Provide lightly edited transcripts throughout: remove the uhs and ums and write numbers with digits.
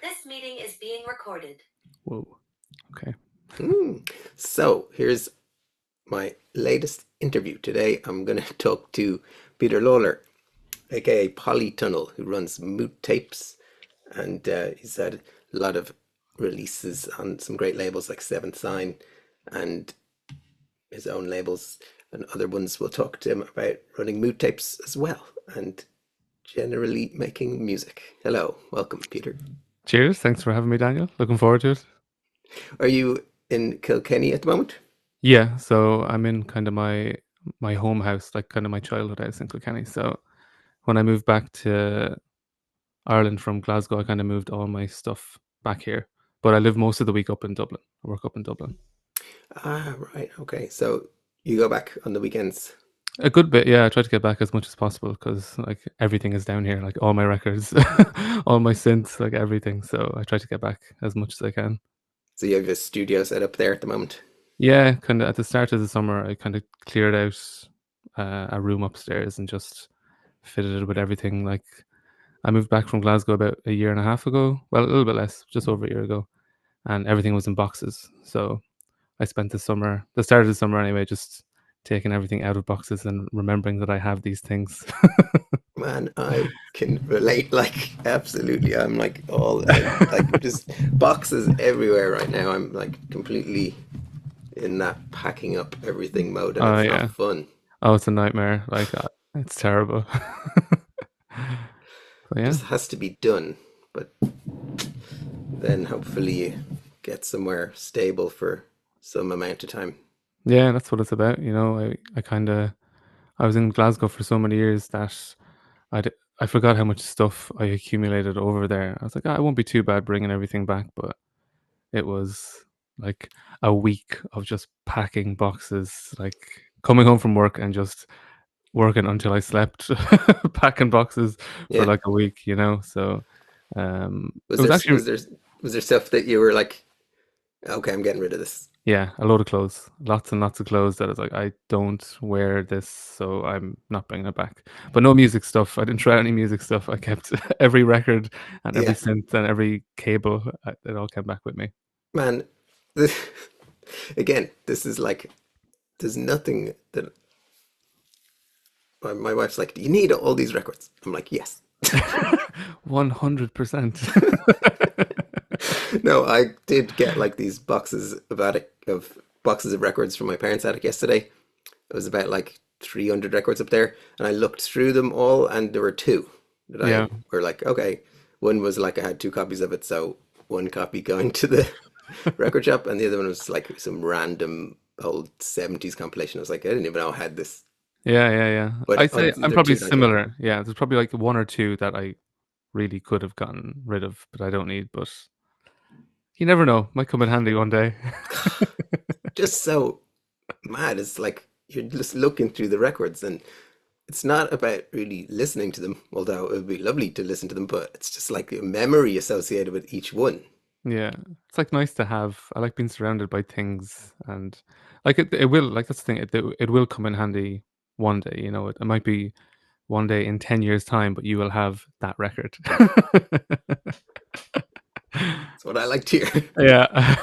This meeting is being recorded. Whoa. Okay. So here's my latest interview. Today I'm going to talk to Peter Lawlor, AKA Polytunnel, who runs Moot tapes, and he's had a lot of releases on some great labels like Seventh Sign and his own labels and other ones. We'll talk to him about running Moot tapes as well and generally making music. Hello, welcome, Peter. Cheers. Thanks for having me, Daniel. Looking forward to it. Are you in Kilkenny at the moment? Yeah. So I'm in kind of my home house, like kind of my childhood house in Kilkenny. So when I moved back to Ireland from Glasgow, I kind of moved all my stuff back here. But I live most of the week up in Dublin. I work up in Dublin. Ah, right. Okay. So you go back on the weekends. A good bit, yeah. I try to get back as much as possible because like everything is down here, like all my records, all my synths, like everything. So I try to get back as much as I can. So you have a studio set up there at the moment. Yeah, kind of at the start of the summer, I kind of cleared out a room upstairs and just fitted it with everything. Like I moved back from Glasgow about a year and a half ago. Well, a little bit less, just over a year ago, and everything was in boxes. So I spent the summer, the start of the summer anyway, just taking everything out of boxes and remembering that I have these things. Man, I can relate. Like, absolutely. I'm like like just boxes everywhere right now. I'm like completely in that packing up everything mode, and Oh it's not yeah. fun. Oh, it's a nightmare. Like it's terrible. But It yeah. just has to be done. But then hopefully you get somewhere stable for some amount of time. Yeah, that's what it's about. I kind of I was in Glasgow for so many years that I forgot how much stuff I accumulated over there. I was like, "Ah, it won't be too bad bringing everything back," but it was like a week of just packing boxes, like coming home from work and just working until I slept, packing boxes for Yeah. like a week. So it Was was there actually was there was there stuff that you were like, okay, I'm getting rid of this? yeah, a load of clothes, lots and lots of clothes that I was like, I don't wear this, so I'm not bringing it back. But no music stuff. I didn't try any music stuff. I kept every record and every Yeah, synth and every cable. It all came back with me. man. This, again, this is like there's nothing that my wife's like, do you need all these records? I'm like, yes. 100%. No, I did get like these boxes of boxes of records from my parents' attic yesterday. It was about like 300 records up there, and I looked through them all, and there were two that Yeah. I were like, okay. One was like I had two copies of it, so one copy going to the record shop, and the other one was like some random old 70s compilation. I was like, I didn't even know I had this, Yeah. but I'd say the I'm other probably two, not yet. similar. Yeah, there's probably like one or two that I really could have gotten rid of, but I don't need. But you never know. Might come in handy one day. Just so mad. It's like you're just looking through the records, and it's not about really listening to them, although it would be lovely to listen to them, but it's just like a memory associated with each one. Yeah, it's like nice to have. I like being surrounded by things, and like it will like that's the thing. It will come in handy one day. It might be one day in 10 years' time, but you will have that record. That's what I like to hear. Yeah.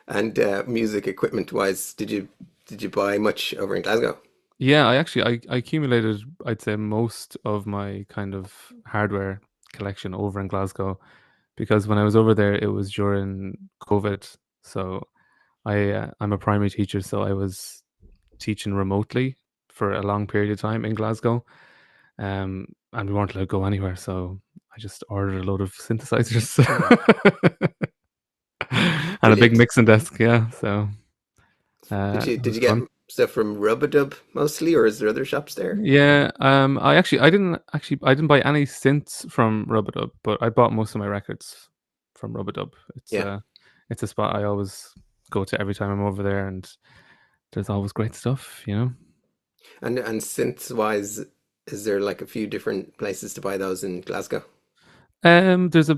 And music equipment wise, did you buy much over in Glasgow? Yeah, I accumulated, I'd say, most of my kind of hardware collection over in Glasgow because when I was over there, it was during COVID. So I'm a primary teacher, so I was teaching remotely for a long period of time in Glasgow. And we weren't allowed to go anywhere, so I just ordered a load of synthesizers and a big Brilliant. mixing desk. Yeah, so it Did was you get fun. stuff from Rubadub mostly, or is there other shops there? Yeah, I didn't buy any synths from Rubadub, but I bought most of my records from Rubadub. Yeah. It's a spot I always go to every time I'm over there, and there's always great stuff. And synths wise, is there like a few different places to buy those in Glasgow? There's a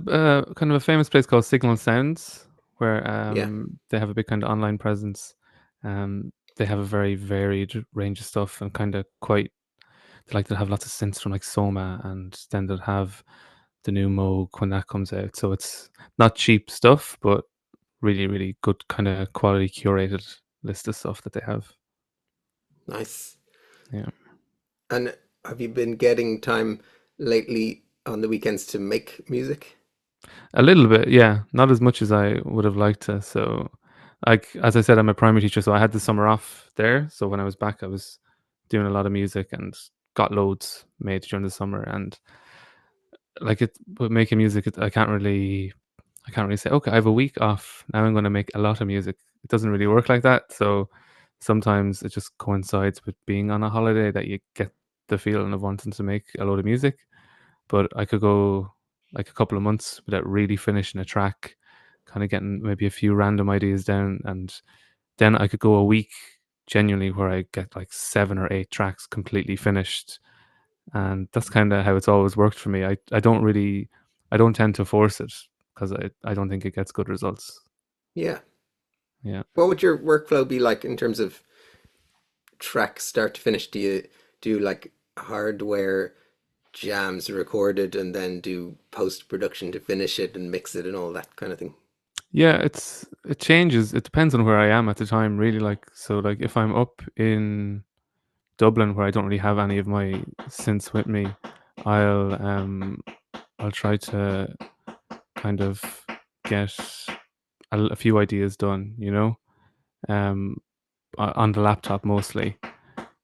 kind of a famous place called Signal Sounds where Yeah. they have a big kind of online presence. They have a very varied range of stuff and kind of quite they like to have lots of synths from like Soma, and then they'll have the new Moog when that comes out. So it's not cheap stuff, but really, really good kind of quality curated list of stuff that they have. Nice. Yeah. And have you been getting time lately on the weekends to make music? A little bit, yeah. Not as much as I would have liked to. So, like as I said, I'm a primary teacher, so I had the summer off there. So when I was back, I was doing a lot of music and got loads made during the summer. And like it, but making music, I can't really say, okay, I have a week off. Now I'm going to make a lot of music. It doesn't really work like that. So sometimes it just coincides with being on a holiday that you get the feeling of wanting to make a load of music. But I could go like a couple of months without really finishing a track, kind of getting maybe a few random ideas down. And then I could go a week genuinely where I get like 7 or 8 tracks completely finished. And that's kind of how it's always worked for me. I don't tend to force it because I don't think it gets good results. Yeah. Yeah. What would your workflow be like in terms of track start to finish? Do you do like hardware jams recorded and then do post production to finish it and mix it and all that kind of thing? Yeah, it changes. It depends on where I am at the time, really. Like so, like if I'm up in Dublin where I don't really have any of my synths with me, I'll um I'll try to kind of get a few ideas done, um on the laptop mostly,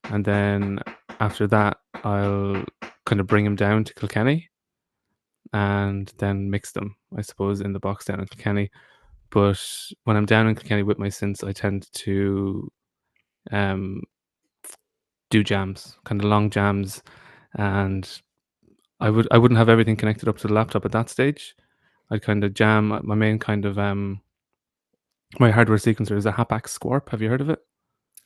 and then after that I'll kind of bring them down to Kilkenny and then mix them, I suppose, in the box down in Kilkenny. But when I'm down in Kilkenny with my synths, I tend to um, do jams, kind of long jams, and I wouldn't have everything connected up to the laptop at that stage. I'd kind of jam. My main kind of my hardware sequencer is a Hapax Scorp. Have you heard of it?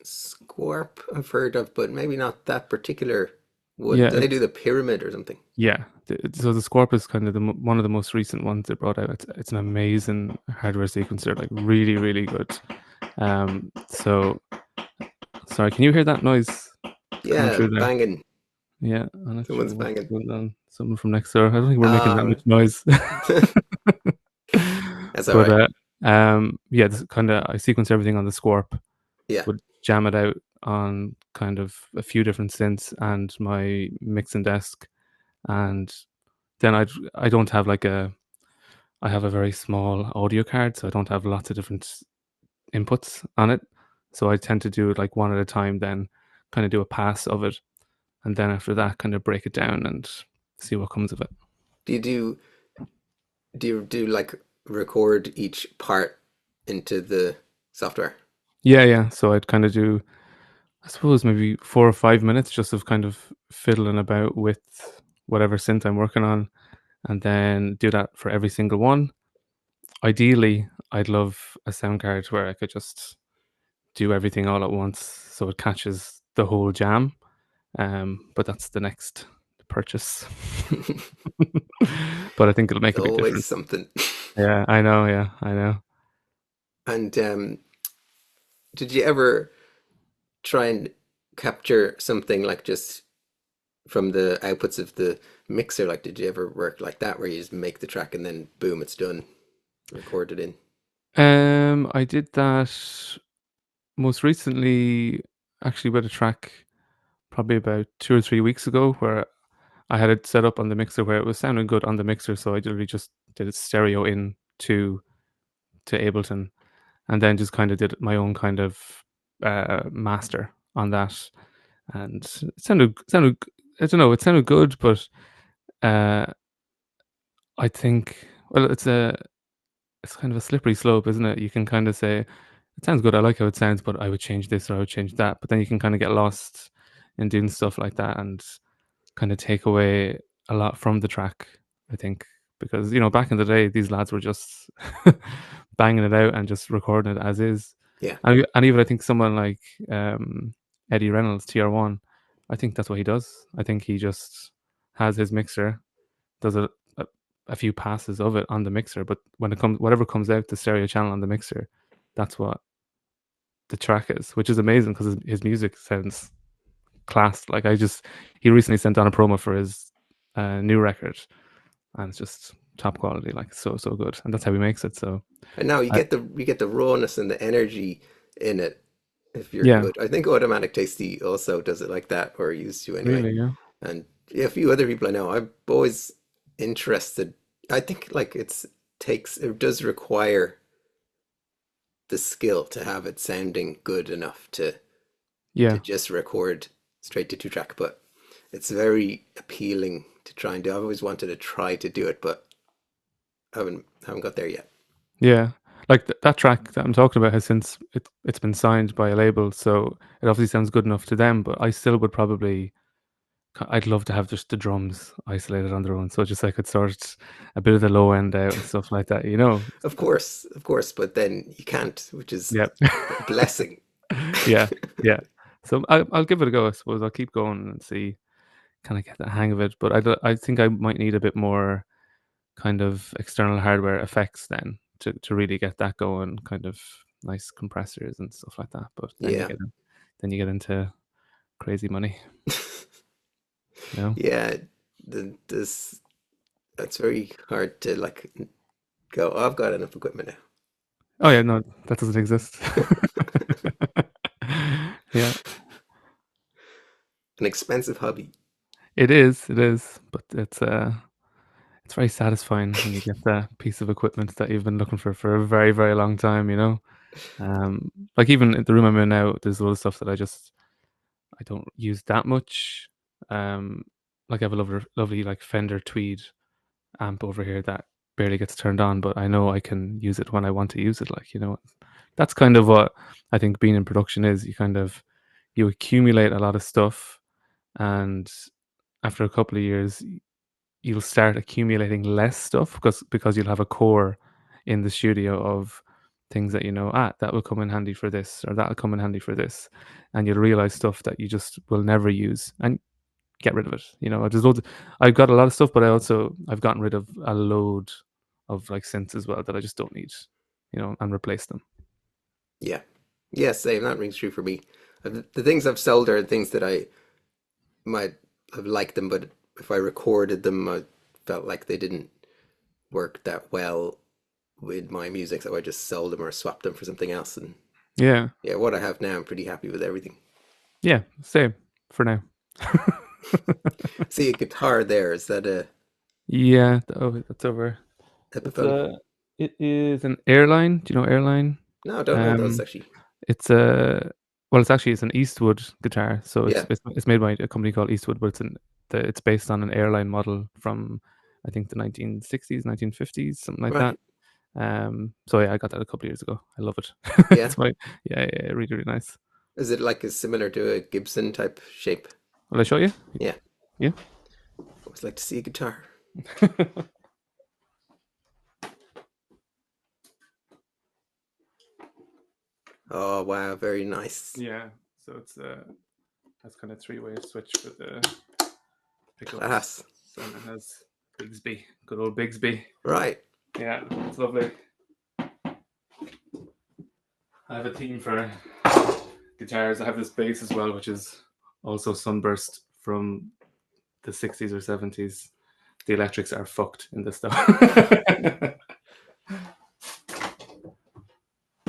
Scorp I've heard of, but maybe not that particular wood. Yeah, Do they do the pyramid or something? yeah. So the Scorp is kind of one of the most recent ones they brought out. It's an amazing hardware sequencer, like really, really good. So sorry, can you hear that noise coming Yeah, through there? banging. Yeah, I'm not sure Someone's what's banging. going on. Someone from next door. I don't think we're making that Ah, much noise. that's all But right. yeah, this kind of I sequence everything on the Scorp, Yeah. would jam it out on kind of a few different synths and my mixing desk, and then I don't have like I have a very small audio card, so I don't have lots of different inputs on it. So I tend to do it like one at a time, then kind of do a pass of it, and then after that, kind of break it down and see what comes of it. Do you do like record each part into the software? Yeah. So I'd kind of do, I suppose, maybe 4 or 5 minutes just of kind of fiddling about with whatever synth I'm working on, and then do that for every single one. Ideally, I'd love a sound card where I could just do everything all at once so it catches the whole jam. But that's the next purchase. But I think it'll make a big Always difference. something. Yeah, I know. Yeah, I know. And did you ever try and capture something like just from the outputs of the mixer? Like, did you ever work like that where you just make the track and then boom, it's done, record it in? I did that most recently, actually, with a track probably about 2 or 3 weeks ago, where I had it set up on the mixer where it was sounding good on the mixer, so I literally just did it stereo in to Ableton, and then just kind of did my own kind of master on that, and it sounded I don't know, it sounded good, but uh, I think, well, it's kind of a slippery slope, isn't it? You can kind of say it sounds good, I like how it sounds, but I would change this or I would change that, but then you can kind of get lost in doing stuff like that and kind of take away a lot from the track, I think, because back in the day, these lads were just banging it out and just recording it as is. Yeah. And even I think someone like Eddie Reynolds, TR1, I think that's what he does. I think he just has his mixer, does a, a few passes of it on the mixer, but when it comes, whatever comes out the stereo channel on the mixer, that's what the track is, which is amazing because his music sounds class. Like he recently sent on a promo for his new record, and it's just top quality, like so good, and that's how he makes it. So And now I, you get the rawness and the energy in it if you're yeah, good. I think Automatic Tasty also does it like that, or used to anyway. really, yeah, And yeah, a few other people I know. I'm always interested. I think like it does require the skill to have it sounding good enough to yeah, just record straight to 2 track, but it's very appealing to try and do. I've always wanted to try to do it, but haven't got there yet. yeah. Like that track that I'm talking about has since it's been signed by a label, so it obviously sounds good enough to them. But I still would probably I'd love to have just the drums isolated on their own, so just I could sort a bit of the low end out and stuff like that, you know? Of course, but then you can't, which is Yeah. a blessing. Yeah, yeah. So I'll give it a go, I suppose. I'll keep going and see, can I get the hang of it? But I think I might need a bit more kind of external hardware effects then to really get that going, kind of nice compressors and stuff like that. But Yeah. then you get into crazy money, you know? Yeah, this that's very hard to like go, "Oh, I've got enough equipment Oh yeah, no, that doesn't exist. Yeah. An expensive hobby. It is, but it's very satisfying when you get that piece of equipment that you've been looking for a very, very long time, you know? Like even in the room I'm in now, there's a lot of stuff that I don't use that much. Um, like I have a lovely like Fender Tweed amp over here that barely gets turned on, but I know I can use it when I want to use it. Like, you know, that's kind of what I think being in production is. You accumulate a lot of stuff, and after a couple of years, you'll start accumulating less stuff because you'll have a core in the studio of things that you know, that will come in handy for this, or that'll come in handy for this, and you'll realize stuff that you just will never use and get rid of it. You know, there's loads. I've got a lot of stuff, but I've gotten rid of a load of like synths as well that I just don't need. You know, and replace them. Yeah. Yeah, same. That rings true for me. The things I've sold are things that I might have liked them, but if I recorded them, I felt like they didn't work that well with my music, so I just sold them or swapped them for something else. And Yeah, yeah, what I have now, I'm pretty happy with everything. yeah, same for now. See a guitar there. Is that a Yeah, that's over. It's Epiphone? it is an airline. Do you know airline? No, I don't know those Um, actually. it's a well, it's an Eastwood guitar. So Yeah, it's made by a company called Eastwood, but it's based on an airline model from I think the 1960s, 1950s, something like that. right. So yeah, I got that a couple of years ago. I love it. Yeah. It's my yeah, really, really nice. Is it like similar to a Gibson type shape? Will I show you? Yeah. Yeah. Always like to see a guitar. Oh wow, very nice. Yeah. So it's that's kind of three-way switch for the pickups, Class. and it has Bigsby, good old Bigsby. Right. Yeah, it's lovely. I have a theme for guitars. I have this bass as well, which is also sunburst from the 60s or 70s. The electrics are fucked in this stuff.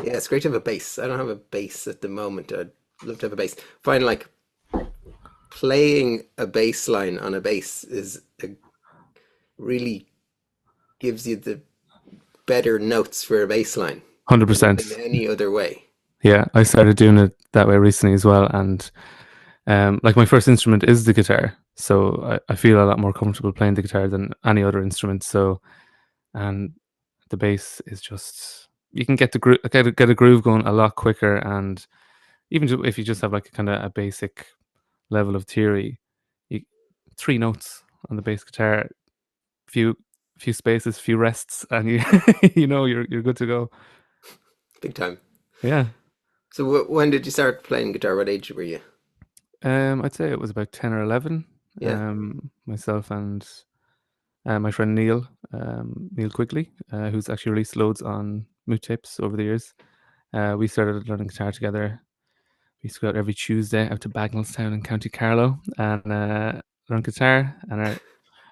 Yeah, it's great to have a bass. I don't have a bass at the moment. I'd love to have a bass. Find like playing a bass line on a bass really gives you the better notes for a bass line than 100%. any other way. Yeah, I started doing it that way recently as well. And like my first instrument is the guitar. So I feel a lot more comfortable playing the guitar than any other instrument. So, and the bass is just, you can get get a groove going a lot quicker. And even if you just have like a kind of a basic level of theory, you, three notes on the bass guitar, few few spaces, few rests, and you you know you're good to go. Big time. Yeah. So when did you start playing guitar? What age were you? I'd say it was about 10 or 11. Yeah. Myself and my friend Neil Quigley, who's actually released loads on Moot tapes over the years. We started learning guitar together used to go out every Tuesday out to Bagnallstown in County Carlow and learn guitar. And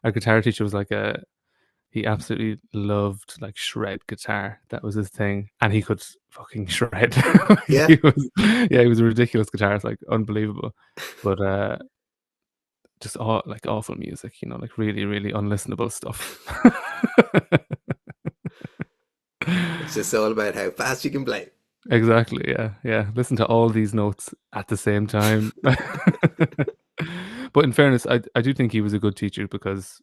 our guitar teacher was like he absolutely loved like shred guitar. That was his thing, and he could fucking shred. Yeah. He was, yeah, he was a ridiculous guitarist, like unbelievable. But just like awful music, like really, really unlistenable stuff. It's just all about how fast you can play. Exactly. Yeah. Listen to all these notes at the same time. But in fairness, I do think he was a good teacher because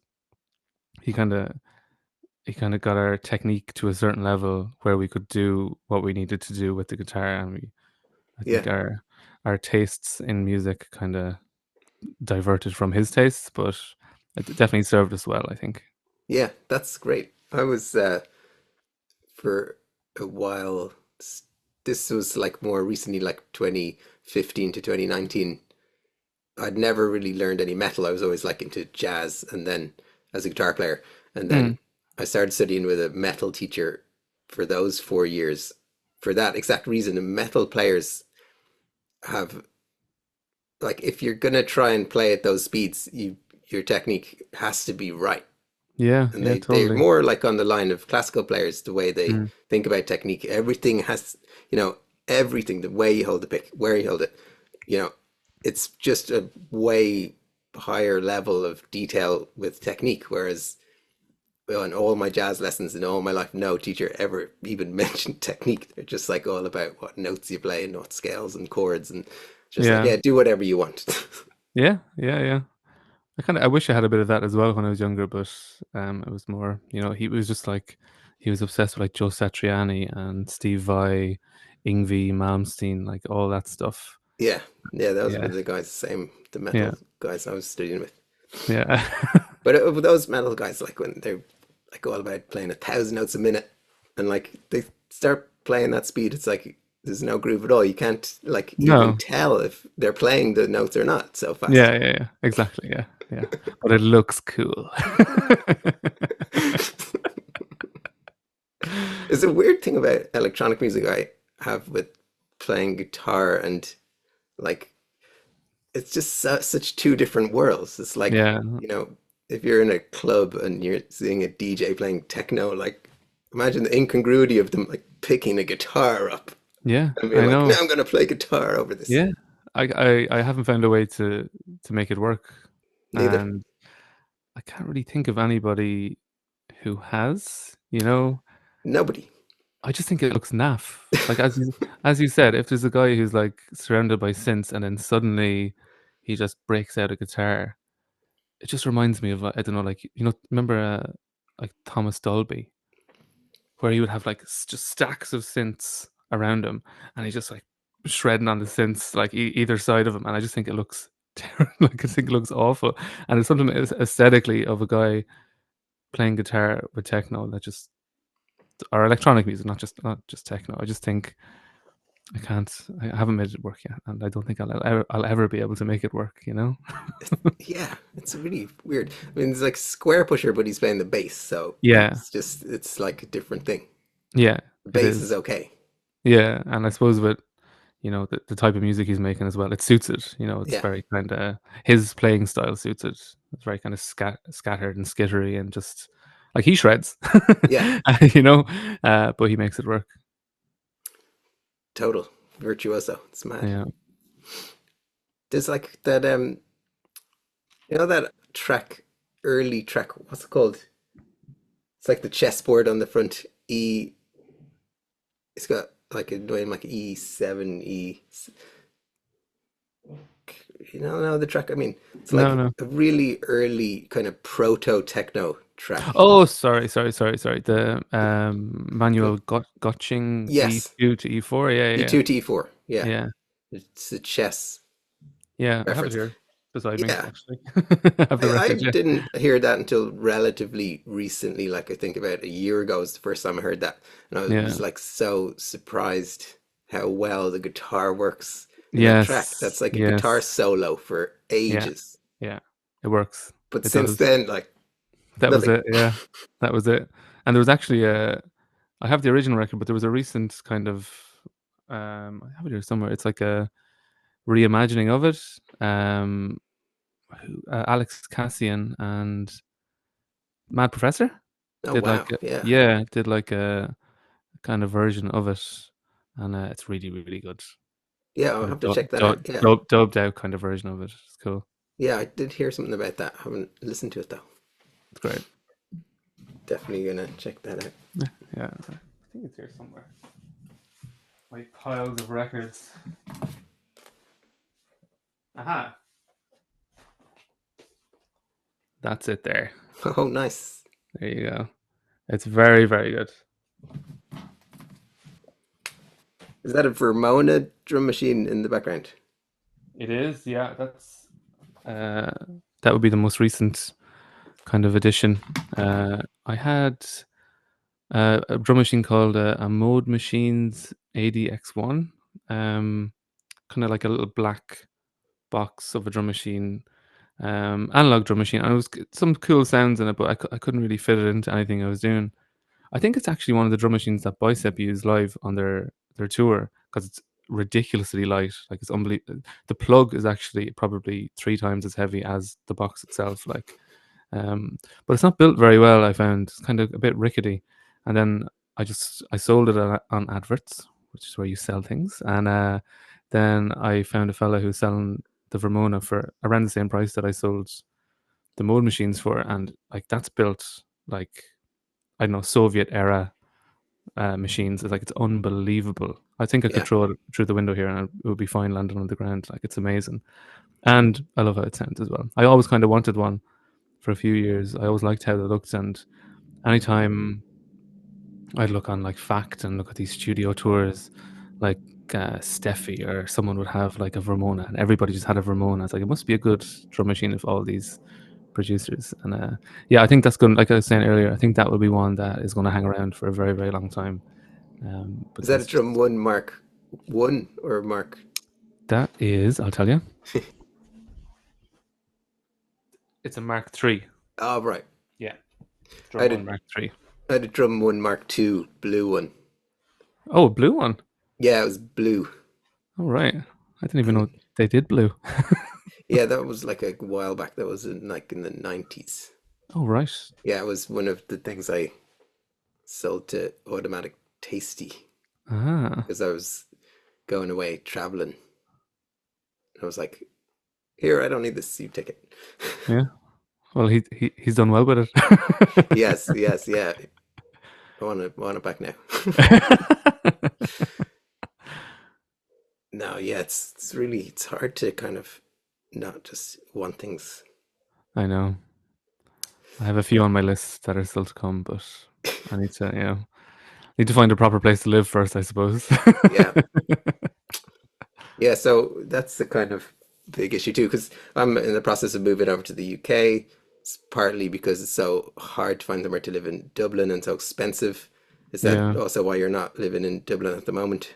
he kind of got our technique to a certain level where we could do what we needed to do with the guitar, and I Yeah. think our tastes in music kind of diverted from his tastes, but it definitely served us well, I think. Yeah, that's great. I was for a while. This was like more recently, like 2015 to 2019. I'd never really learned any metal. I was always like into jazz, and then as a guitar player, and then Mm, I started studying with a metal teacher for those 4 years. For that exact reason, the metal players have like if you're gonna try and play at those speeds, your technique has to be right. yeah, And yeah, they're totally. more like on the line of classical players, the way they Mm, think about technique. Everything has, everything, the way you hold the pick, where you hold it, you know, it's just a way higher level of detail with technique. Whereas well, in all my jazz lessons in all my life, no teacher ever even mentioned technique. They're just like all about what notes you play and what scales and chords and just like, yeah, yeah, do whatever you want. yeah. I wish I had a bit of that as well when I was younger, but it was more, he was just like he was obsessed with like Joe Satriani and Steve Vai, Yngwie Malmsteen, like all that stuff. Yeah, yeah, those were Yeah, the guys, the yeah, metal guys I was studying with. yeah, But those metal guys, like when they're like all about playing 1,000 notes a minute, and like they start playing that speed, it's like there's no groove at all. You can't like even no, tell if they're playing the notes or not so fast. yeah, exactly, yeah. But it looks cool. There's a weird thing about electronic music I have with playing guitar, and like it's just such two different worlds. It's like, Yeah, if you're in a club and you're seeing a DJ playing techno, like imagine the incongruity of them like picking a guitar up yeah, and being I like, now know. I'm gonna play guitar over this. Yeah, I haven't found a way to make it work, Neither. and I can't really think of anybody who has. Nobody. I just think it looks naff. Like as you said, if there's a guy who's like surrounded by synths and then suddenly he just breaks out a guitar, it just reminds me of I don't know, like remember like Thomas Dolby, where he would have like just stacks of synths around him, and he's just like shredding on the synths like either side of him, and I just think it looks terrible. Like I think it looks awful, and it's something aesthetically of a guy playing guitar with techno that just or electronic music, not just techno. I just think I haven't made it work yet, and I don't think I'll ever be able to make it work. Yeah, it's really weird. I mean, it's like Square Pusher, but he's playing the bass, so Yeah, it's like a different thing. yeah, The it bass is is. okay. Yeah, and I suppose with the type of music he's making as well, it suits it. It's Yeah, very kind of his playing style suits it. It's very kind of scattered and skittery and just like he shreds, yeah, you know. But he makes it work. total virtuoso. It's mad. Yeah. There's like that that track, early track, what's it called? It's like the chessboard on the front. It's got like a name like E7, no, the track. I mean, it's No, like no. a really early kind of proto techno track. Oh, sorry. The manual Gotching Yes, E2 to E4. Yeah, yeah, E2 to E4. Yeah, yeah. it's a chess Yeah, I have it reference. here beside me, Yeah, actually. I have the I record, yeah. didn't hear that until relatively recently. Like I think about a year ago was the first time I heard that, and I Yeah. was like so surprised how well the guitar works in that track. That's Yes, like a guitar yes. solo for Yeah, ages. yeah. It works. But It since does. then, like That was nothing. it, yeah. That was it. And there was actually I have the original record, but there was a recent kind of I have it here somewhere. It's like reimagining of it. Alex Cassian and Mad Professor Oh did wow, yeah, did like a kind of version of it, and it's really really good. yeah. I'll Kind of have to check that out. Yeah, dubbed out kind of version of it. It's cool. yeah. I did hear something about that. I haven't listened to it though. It's great. Definitely gonna check that out. Yeah, I think it's here somewhere. My piles of records. Aha. That's it there. Oh, nice. There you go. It's very, very good. Is that a Vermona drum machine in the background? It is, yeah. That would be the most recent kind of addition. I had a drum machine called a Mode Machines ADX1. Kind of like a little black box of a drum machine, analog drum machine. And it was some cool sounds in it, but I couldn't really fit it into anything I was doing. I think it's actually one of the drum machines that Bicep used live on their tour because it's ridiculously light. Like it's unbelievable. The plug is actually probably 3 times as heavy as the box itself. Like, but it's not built very well. I found it's kind of a bit rickety. And then I sold it on adverts, which is where you sell things. And then I found a fella who's selling the Vermona for around the same price that I sold the Mode machines for, and like that's built like I don't know, Soviet era machines. It's like it's unbelievable. I think I could Yeah. throw it through the window here and it would be fine landing on the ground. Like it's amazing, and I love how it sounds as well. I always kind of wanted one for a few years. I always liked how they looked, and anytime I'd look on like Fact and look at these studio tours, like Steffi or someone would have like a Vermona, and everybody just had a Vermona. It's like it must be a good drum machine if all these producers. And yeah, I think that's going, like I was saying earlier, I think that will be one that is going to hang around for a very very long time, Is that a because Drum One Mark One or Mark? that is, I'll tell you, it's a Mark III. Oh, right. Yeah, I Drum had One a, Mark III. I had a Drum One Mark Two, blue one. Oh, blue one. Yeah, it was blue. All right, I didn't even And know they did blue. yeah, that was like a while back. That was in like in the 90s. Oh right. Yeah, it was one of the things I sold to Automatic Tasty Ah, because I was going away traveling. I was like, here, I don't need this. You take it. yeah. Well, he's done well with it. Yes, yes, yeah. I want it back now. No, yeah, it's really it's hard to kind of not just want things. I know. I have a few on my list that are still to come, but I need to, need to find a proper place to live first, I suppose. Yeah, yeah. So that's the kind of big issue too, because I'm in the process of moving over to the UK. It's partly because it's so hard to find somewhere to live in Dublin and so expensive. Is that Yeah. also why you're not living in Dublin at the moment?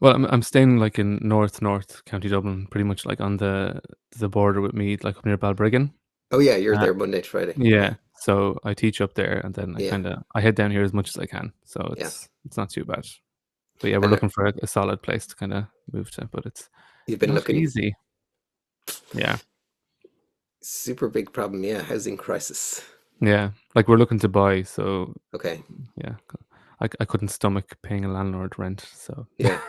Well, I'm staying like in North County Dublin, pretty much like on the border with Meath, like up near Balbriggan. Oh yeah, you're Uh, there Monday to Friday. yeah. Yeah, So I teach up there, and then yeah, I head down here as much as I can. So yeah. it's not too bad. But yeah, we're And looking for a solid place to kind of move to, but it's you've been not looking easy. Yeah. super big problem. Yeah, housing crisis. Yeah. Like we're looking to buy, so Okay, yeah. I couldn't stomach paying a landlord rent, so yeah.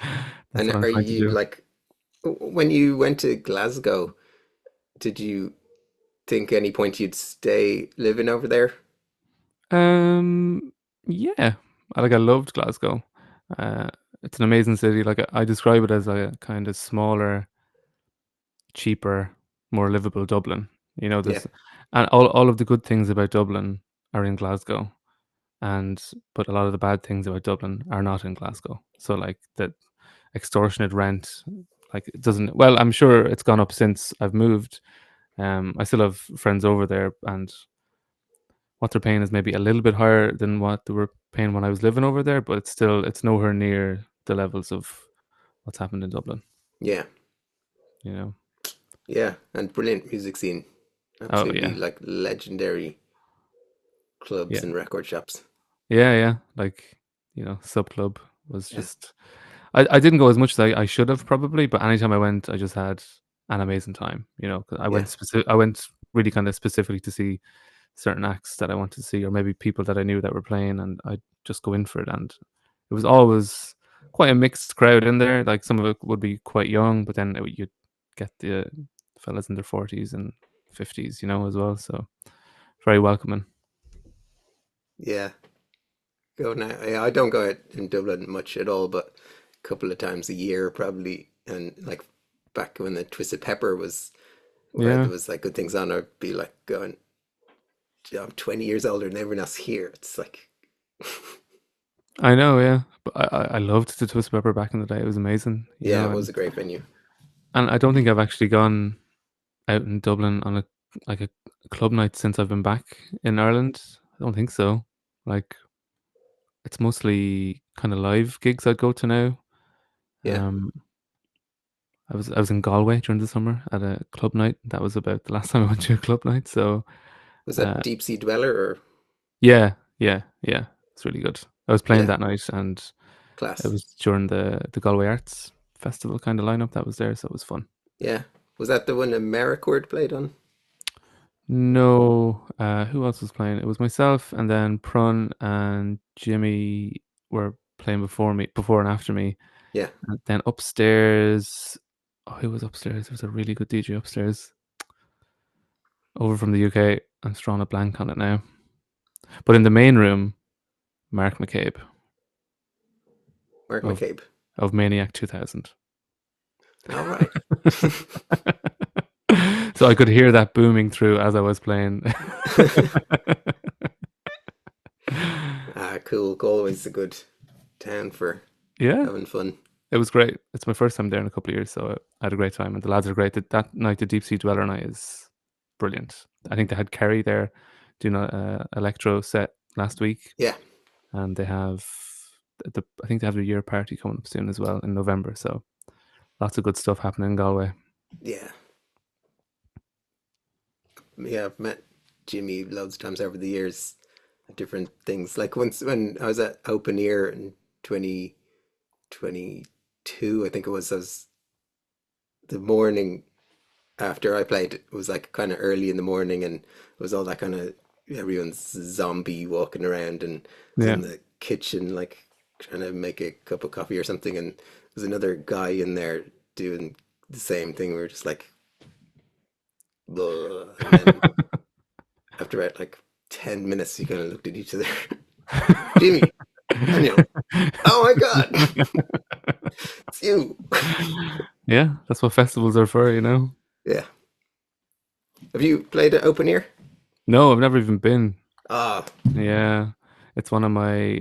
that's And what I'm are trying to you do. like when you went to Glasgow? Did you think any point you'd stay living over there? Yeah. I loved Glasgow. Uh, it's an amazing city. Like I describe it as a kind of smaller, cheaper, more livable Dublin. Yeah, There's and all of the good things about Dublin are in Glasgow, and but a lot of the bad things about Dublin are not in Glasgow. So like the extortionate rent, like it doesn't. Well, I'm sure it's gone up since I've moved. I still have friends over there, and what they're paying is maybe a little bit higher than what they were paying when I was living over there, but it's nowhere near the levels of what's happened in Dublin. yeah, You know? yeah. And brilliant music scene. Oh Absolutely yeah, like legendary clubs yeah, and record shops. yeah, yeah. Like Sub Club was Yeah. just. I didn't go as much as I should have probably, but anytime I went, I just had an amazing time. 'Cause Yeah, I went really kind of specifically to see certain acts that I wanted to see, or maybe people that I knew that were playing, and I'd just go in for it. And it was always quite a mixed crowd in there. Like some of it would be quite young, but then you'd get the fellas in their 40s and 50s, as well. So very welcoming. yeah. Go now. Yeah, I don't go out in Dublin much at all, but a couple of times a year probably. And like back when the Twisted Pepper was where Yeah, there was like good things on, I'd be like going, I'm 20 years older and everyone else here. It's like, I know. Yeah, but I loved the Twist Pepper back in the day. It was amazing. yeah, it And was a great venue. I don't think I've actually gone out in Dublin on a club night since I've been back in Ireland. I don't think so. Like it's mostly kind of live gigs I go to now. Yeah. Um, I was in Galway during the summer at a club night. That was about the last time I went to a club night. So Was that uh, Deep Sea Dweller or yeah, yeah, yeah, it's really good. I was playing yeah, that night, and it class? was during the Galway Arts Festival kind of lineup that was there, so it was fun. Yeah. Was that the one AmeriCord played on? No, who else was playing? It was myself, and then Prun and Jimmy were playing before and after me. Yeah. And then upstairs, oh, who was upstairs? There was a really good DJ upstairs, over from the UK. I'm drawing a blank on it now. But in the main room, Mark McCabe Mark of McCabe. Maniac 2000. All right. So I could hear that booming through as I was playing. Cool. Galway's a good town for Yeah, having fun. it was great. It's my first time there in a couple of years, so I had a great time, and the lads are great. That night, the Deep Sea Dweller night, is brilliant. I think they had Kerry there doing a electro set last week, Yeah. and they have I think they have a year party coming up soon as well in November. So lots of good stuff happening in Galway. Yeah. Yeah. I've met Jimmy loads of times over the years at different things. Like once when I was at Open Ear in 2022, I think I was the morning after I played, it was like kind of early in the morning, and it was all that kind of everyone's zombie walking around, and I was Yeah. in the kitchen like trying to make a cup of coffee or something, and there's another guy in there doing the same thing. We were just like, "Ugh." And then after about like 10 minutes, you kind of looked at each other, Jimmy, Daniel, oh my God, it's you. Yeah, that's what festivals are for. Yeah. Have you played at Open Ear? No, I've never even been. Ah, Yeah, it's one of my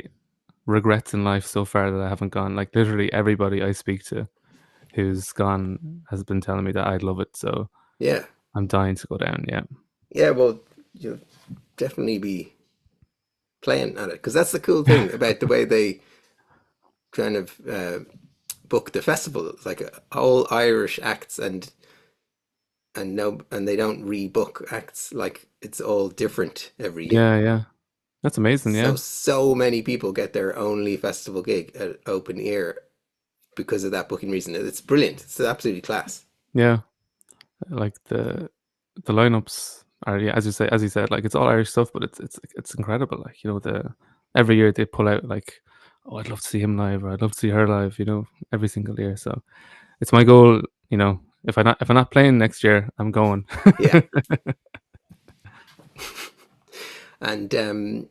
regrets in life so far that I haven't gone. Like literally everybody I speak to who's gone has been telling me that I'd love it. So yeah. I'm dying to go down. Yeah. Yeah, well, you'll definitely be playing at it because that's the cool thing about the way they kind of book the festival. It's like all Irish acts, and no, and they don't rebook acts. Like it's all different every year. Yeah, yeah. That's amazing. So Yeah. so many people get their only festival gig at Open Ear because of that booking reason. It's brilliant. It's absolutely class. Yeah. Like the lineups are, yeah, as you said, like it's all Irish stuff, but it's incredible. Like, the every year they pull out like, oh, I'd love to see him live, or I'd love to see her live, every single year. So it's my goal, if I'm not playing next year, I'm going. Yeah, and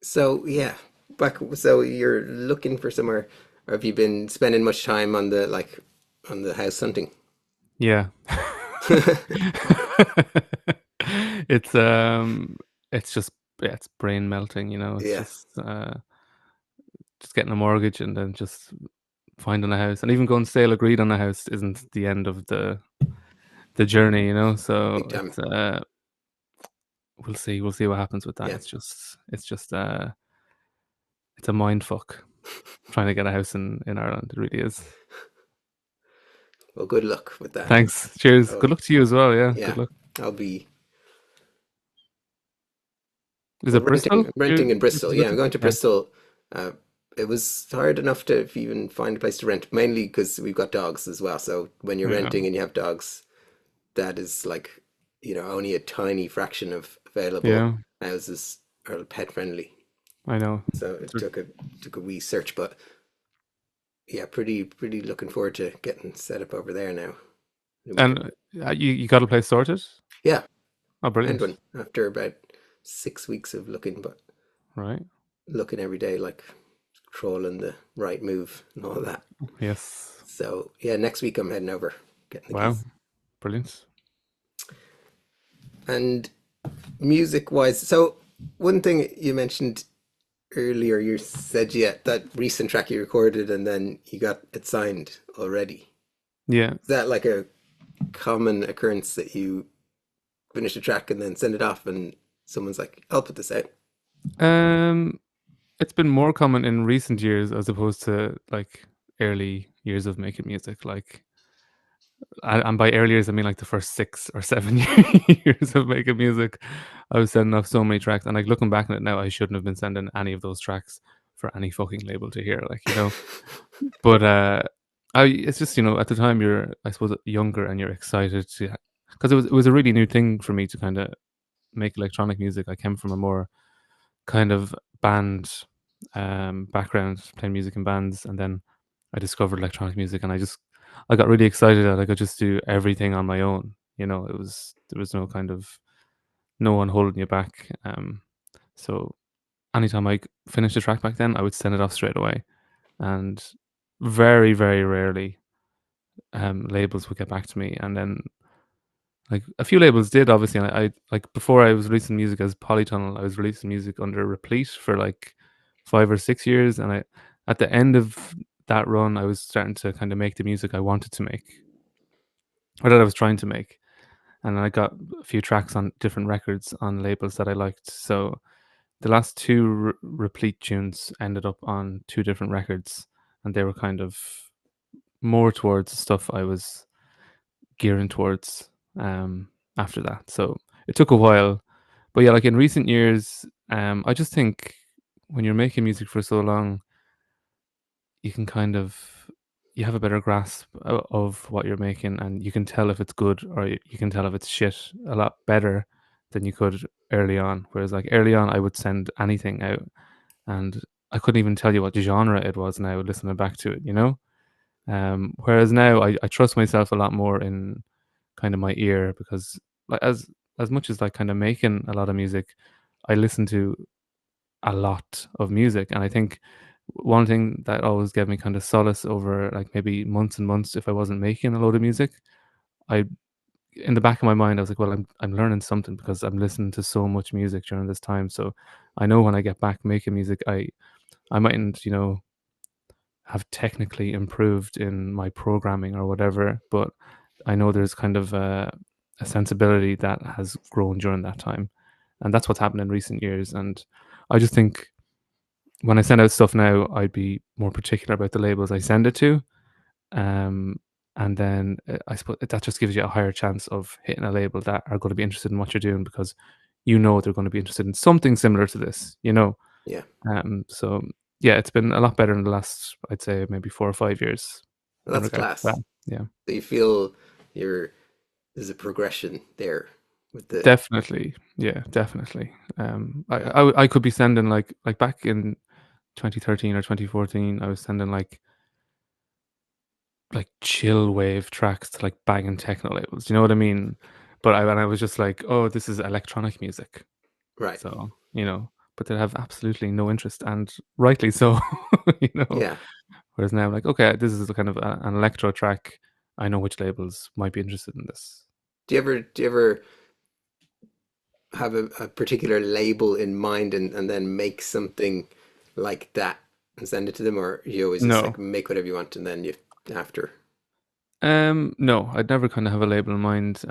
so yeah, back. So you're looking for somewhere. Or have you been spending much time on the house hunting? Yeah. It's it's just, yeah, it's brain melting. It's Yeah, just getting a mortgage and then just finding a house, and even going sale agreed on a house isn't the end of the journey. So big time. it's we'll see what happens with that. Yeah. It's just it's a mind fuck trying to get a house in Ireland. It really is. Well, good luck with that. Thanks. Cheers. Oh, Good luck to you as well. Yeah. yeah. Good luck. I'll be Is well it Bristol? renting in You're Bristol. Yeah, I'm visiting? going to Yeah. Bristol uh, it was hard enough to even find a place to rent, mainly because we've got dogs as well. So when you're Yeah. renting and you have dogs, that is like, only a tiny fraction of available Yeah. houses are pet friendly. I know. So it took a wee search, but yeah, pretty looking forward to getting set up over there now. And we can, And you got a place sorted? yeah, Oh, find brilliant. one after about 6 weeks of looking, but Right. looking every day, like trawling the right move and all that. Yes. So yeah, next week I'm heading over, getting the Wow. keys. Brilliant. And music wise, so one thing you mentioned earlier, you said yeah, that recent track you recorded and then you got it signed already. Yeah. Is that like a common occurrence that you finish a track and then send it off and someone's like, I'll put this out? Um, it's been more common in recent years as opposed to like early years of making music. Like, and by early years I mean like the first 6 or 7 years of making music. I was sending off so many tracks, and like looking back on it now, I shouldn't have been sending any of those tracks for any fucking label to hear. Like, but it's just at the time you're, I suppose, younger and you're excited to, because it was a really new thing for me to kind of make electronic music. I came from a more kind of band background, playing music in bands, and then I discovered electronic music, and I got really excited that I could just do everything on my own. There was no kind of no one holding you back. So anytime I finished a track back then, I would send it off straight away, and very very rarely labels would get back to me. And then like a few labels did, obviously. And I like, before I was releasing music as Polytunnel, I was releasing music under Replete for like 5 or 6 years, and at the end of that run, I was starting to kind of make the music I wanted to make, or that I was trying to make, and I got a few tracks on different records on labels that I liked. So the last two Replete tunes ended up on two different records, and they were kind of more towards stuff I was gearing towards after that. So it took a while, but yeah, like in recent years, I just think when you're making music for so long, you can kind of, you have a better grasp of what you're making, and you can tell if it's good or you can tell if it's shit a lot better than you could early on. Whereas like early on, I would send anything out, and I couldn't even tell you what genre it was now listening back to it. Whereas now I trust myself a lot more in kind of my ear, because like as much as like kind of making a lot of music, I listen to a lot of music. And I think one thing that always gave me kind of solace over like maybe months and months if I wasn't making a load of music, I in the back of my mind I was like, well, I'm learning something because I'm listening to so much music during this time. So I know when I get back making music, I mightn't have technically improved in my programming or whatever, but I know there's kind of a sensibility that has grown during that time, and that's what's happened in recent years. And I just think when I send out stuff now, I'd be more particular about the labels I send it to, um, and then I suppose that just gives you a higher chance of hitting a label that are going to be interested in what you're doing, because they're going to be interested in something similar to this. Yeah, So yeah, it's been a lot better in the last, I'd say, maybe 4 or 5 years well, in that's regards to that. class. Yeah, So you feel you're there's a progression there with the definitely. Yeah, definitely. I could be sending like back in 2013 or 2014, I was sending like chill wave tracks to like banging techno labels. You know what I mean? But I was just like, oh, this is electronic music. right. So, but they have absolutely no interest, and rightly so. you know. Yeah. Whereas now, like, okay, this is a kind of an electro track. I know which labels might be interested in this. Do you ever have a particular label in mind and then make something like that and send it to them, or you always just No. like make whatever you want and then you after? No, I'd never kind of have a label in mind.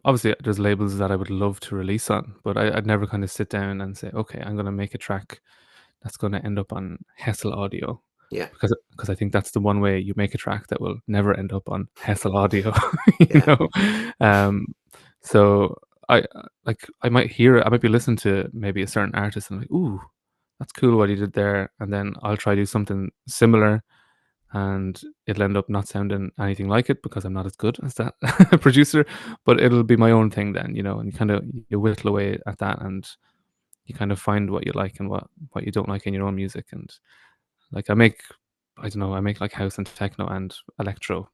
Obviously, there's labels that I would love to release on, but I'd never kind of sit down and say, okay, I'm going to make a track that's going to end up on Hessel Audio, Yeah. because I think that's the one way you make a track that will never end up on Hessel Audio. you Yeah. know, um, so I might hear it, I might be listening to maybe a certain artist and I'm like, ooh, that's cool what he did there, and then I'll try to do something similar, and it'll end up not sounding anything like it because I'm not as good as that producer, but it'll be my own thing then, and you kind of you whittle away at that, and you kind of find what you like and what you don't like in your own music. And like I don't know, I make like house and techno and electro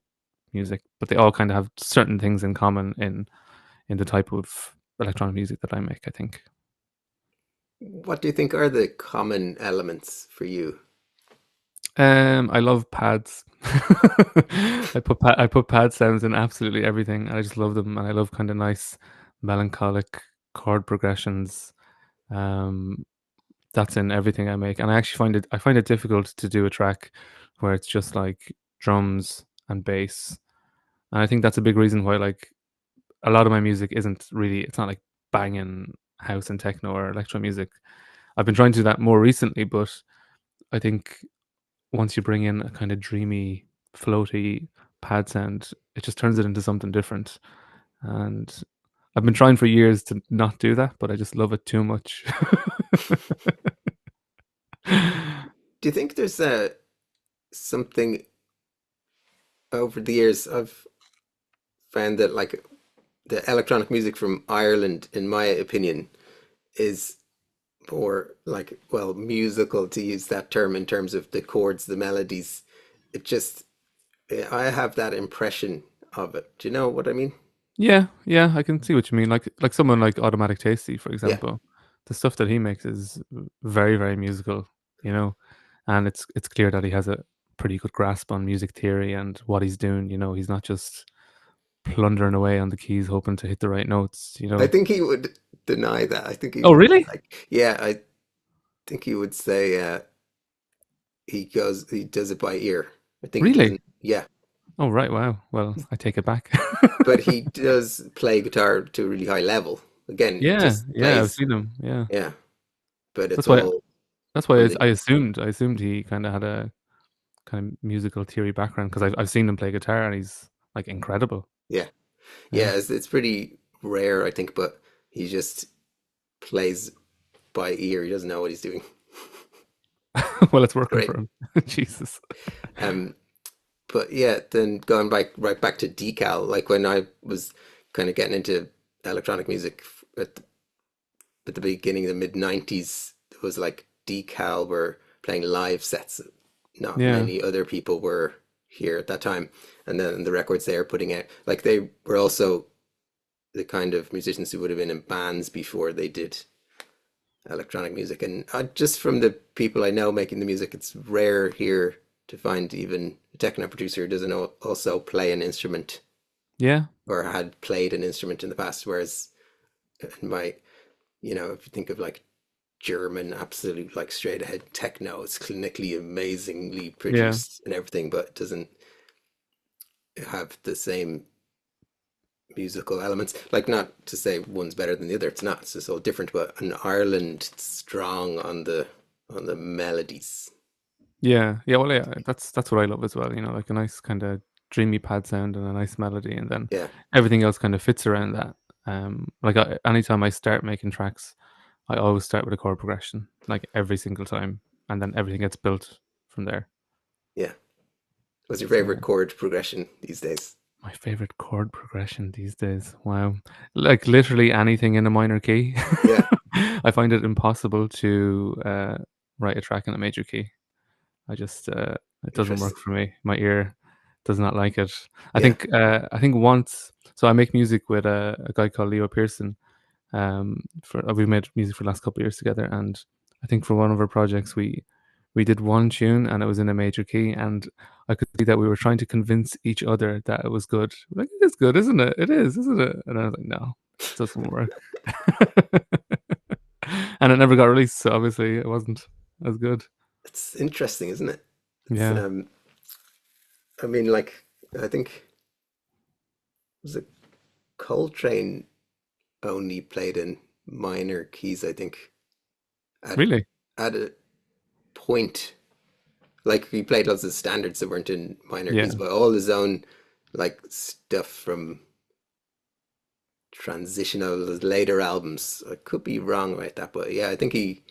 music, but they all kind of have certain things in common in the type of electronic music that I make, I think. What do you think are the common elements for you? I love pads. I put pad sounds in absolutely everything, and I just love them. And I love kind of nice, melancholic chord progressions. Um, that's in everything I make, and I find it difficult to do a track where it's just like drums and bass. And I think that's a big reason why like a lot of my music isn't really. It's not like banging house and techno or electro music. I've been trying to do that more recently, but I think once you bring in a kind of dreamy, floaty pad sound, it just turns it into something different. And I've been trying for years to not do that, but I just love it too much. Do you think there's something over the years I've found that like the electronic music from Ireland, in my opinion, is more like, well, musical to use that term in terms of the chords, the melodies. It just, I have that impression of it. Do you know what I mean? Yeah, yeah, I can see what you mean. Like someone like Automatic Tasty, for Yeah. example, the stuff that he makes is very, very musical, and it's clear that he has a pretty good grasp on music theory and what he's doing. He's not just plundering away on the keys hoping to hit the right notes. I think he would deny that. I think he Oh, would really? like, yeah, I think he would say he does it by ear. I think he Really? doesn't, yeah, Oh, right. Wow. Well, I take it back. but he does play guitar to a really high level. Again, Yeah, just yeah, I've plays, seen him. Yeah, yeah, but it's that's why. all That's why on I the, assumed. I assumed he kind of had a kind of musical theory background because I've seen him play guitar and he's like incredible. yeah, Yeah. yeah, it's pretty rare, I think, but he just plays by ear. He doesn't know what he's doing. Well, it's working Great. for him. Jesus. Um, but yeah, then going back right back to decal, like when I was kind of getting into electronic music at the beginning of the mid '90s, it was like decal were playing live sets. Not Yeah. many other people were here at that time, and then the records they were putting out, like they were also the kind of musicians who would have been in bands before they did electronic music. And just from the people I know making the music, it's rare here to find even a techno producer who doesn't also play an instrument Yeah. or had played an instrument in the past. Whereas in my, if you think of like German, absolute like straight ahead techno, it's clinically amazingly Yeah. produced and everything, but it doesn't have the same musical elements. Like, not to say one's better than the other, it's not, it's just all different. But in Ireland, it's strong on the melodies. Yeah. Yeah. Well, yeah. That's what I love as well. Like a nice kind of dreamy pad sound and a nice melody, and then Yeah, everything else kind of fits around that. Like anytime I start making tracks, I always start with a chord progression, like every single time, and then everything gets built from there. yeah. What's your favorite So chord progression these days? my favorite chord progression these days. Wow. Like literally anything in a minor key. Yeah, I find it impossible to write a track in a major key. I just it doesn't work interesting. for me. My ear does not like it. Yeah, I think once so I make music with a guy called Leo Pearson. For we've made music for the last couple of years together, and I think for one of our projects we did one tune and it was in a major key, and I could see that we were trying to convince each other that it was good. Like, it is good, isn't it? It is, isn't it? And I was like, no, it doesn't work. And it never got released, so obviously it wasn't as good. it's interesting, isn't it? It's Yeah. I mean, like, I think was it Coltrane only played in minor keys, I think, at Really? a point. Like, he played lots of standards that weren't in minor keys, Yeah. but all his own like stuff from transitional later albums. I could be wrong about that, but yeah, I think he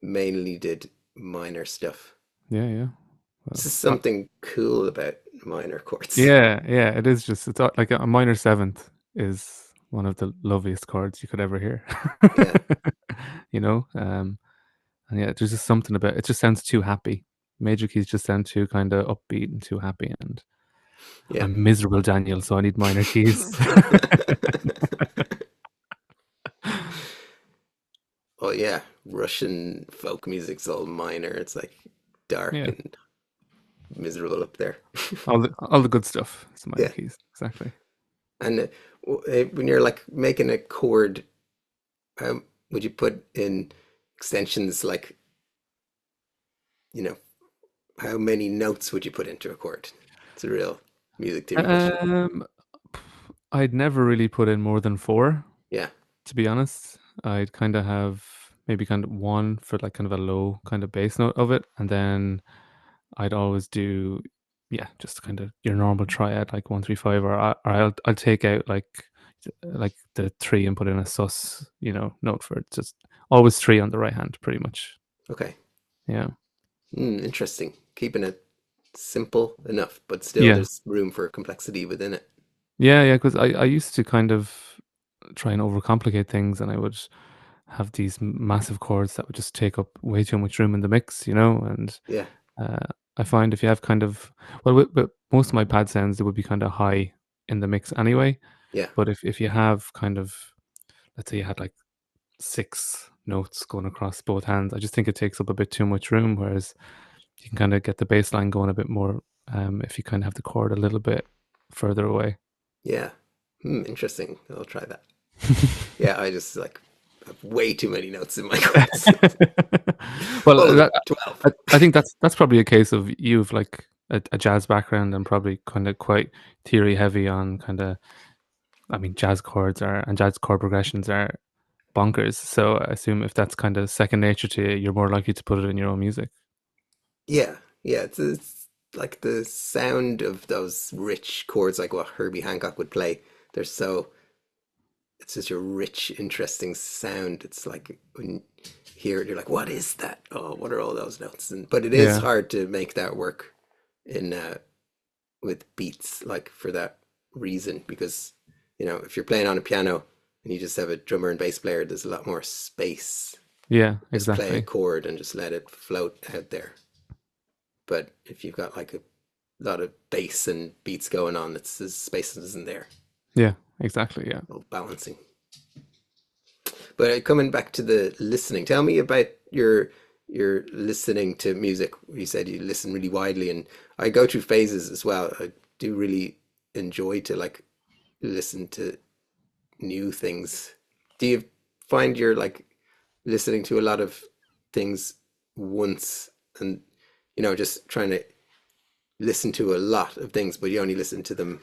mainly did minor stuff. Yeah. This is Well, something cool about minor chords. yeah. It is just it's like a minor seventh is one of the loveliest chords you could ever hear. Yeah, You know, and yeah, there's just something about it. Just sounds too happy. Major keys just sound too kind of upbeat and too happy. And yeah. I'm miserable, Daniel, so I need minor keys. Oh yeah, Russian folk music's all minor. It's like dark Yeah, and miserable up there. all the good stuff. It's minor Yeah, keys, exactly. and when you're like making a chord, how would you put in extensions like, you know, how many notes would you put into a chord? It's a real music theory question. Um, I'd never really put in more than four, Yeah, to be honest. I'd kind of have maybe kind of one for like kind of a low kind of bass note of it, and then I'd always do, yeah, just kind of your normal triad, like 1 3 5, or I'll take out like the three and put in a sus, note for it. Just always three on the right hand, pretty much. okay. Yeah, Interesting. Keeping it simple enough, but still yeah, there's room for complexity within it. yeah. Because I used to kind of try and overcomplicate things, and I would have these massive chords that would just take up way too much room in the mix, and Yeah, uh, I find if you have kind of with most of my pad sounds, they would be kind of high in the mix anyway. yeah, But if you have kind of, let's say you had like six notes going across both hands, I just think it takes up a bit too much room. Whereas you can kind of get the bass line going a bit more if you kind of have the chord a little bit further away. yeah. Interesting. I'll try that. Yeah, I just like have way too many notes in my chords. Well, All of them, 12. I think that's probably a case of you've like a jazz background and probably kind of quite theory heavy on kind of. I mean, jazz chords are and jazz chord progressions are bonkers. So I assume if that's kind of second nature to you, you're more likely to put it in your own music. Yeah, yeah. It's like the sound of those rich chords, like what Herbie Hancock would play. They're so, it's such a rich, interesting sound. It's like when you hear it, you're like, what is that? Oh, what are all those notes? But it is Yeah, hard to make that work in with beats, like for that reason, because if you're playing on a piano and you just have a drummer and bass player, there's a lot more space. yeah, Just play a exactly. chord and just let it float out there. But if you've got like a lot of bass and beats going on, it's the space isn't there. Yeah, exactly. Yeah. No balancing. But coming back to the listening, tell me about your listening to music. You said you listen really widely, and I go through phases as well. I do really enjoy to like listen to new things. Do you find you're like listening to a lot of things once and just trying to listen to a lot of things, but you only listen to them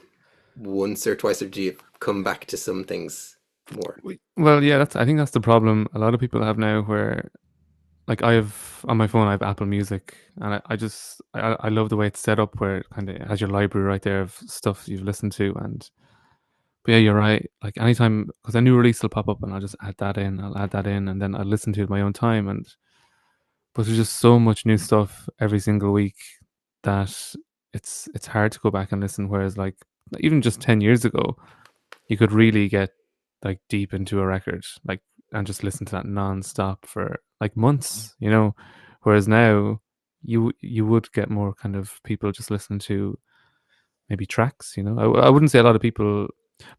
once or twice, or do you come back to some things more? Well, yeah, I think that's the problem a lot of people have now where like I have on my phone I have Apple Music and I love the way it's set up where it kind of has your library right there of stuff you've listened to and but yeah, you're right. Like anytime because a new release will pop up and I'll just add that in, I'll add that in and then I'll listen to it at my own time and but there's just so much new stuff every single week that it's hard to go back and listen. Whereas like even just 10 years ago, you could really get like deep into a record, like and just listen to that non-stop for like months. Whereas now you would get more kind of people just listening to maybe tracks. I wouldn't say a lot of people